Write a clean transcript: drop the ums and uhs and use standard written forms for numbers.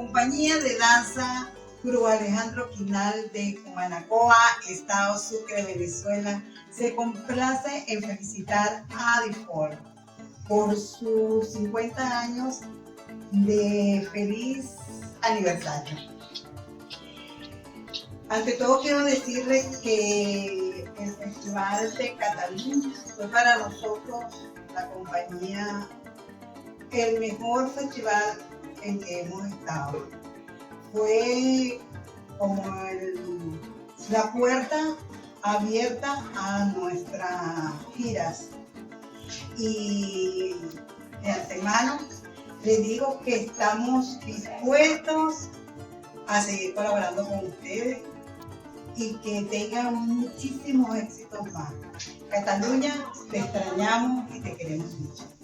compañía de danza Grupo Alejandro Quinal de Cumanacoa, Estado Sucre, Venezuela, se complace en felicitar a Difor por sus 50 años de feliz aniversario. Ante todo quiero decirles que el Festival de Cataluña fue para nosotros, la compañía, el mejor festival en que hemos estado. Fue como la puerta abierta a nuestras giras. Y de antemano les digo que estamos dispuestos a seguir colaborando con ustedes y que tengan muchísimos éxitos más. Cataluña, te extrañamos y te queremos mucho.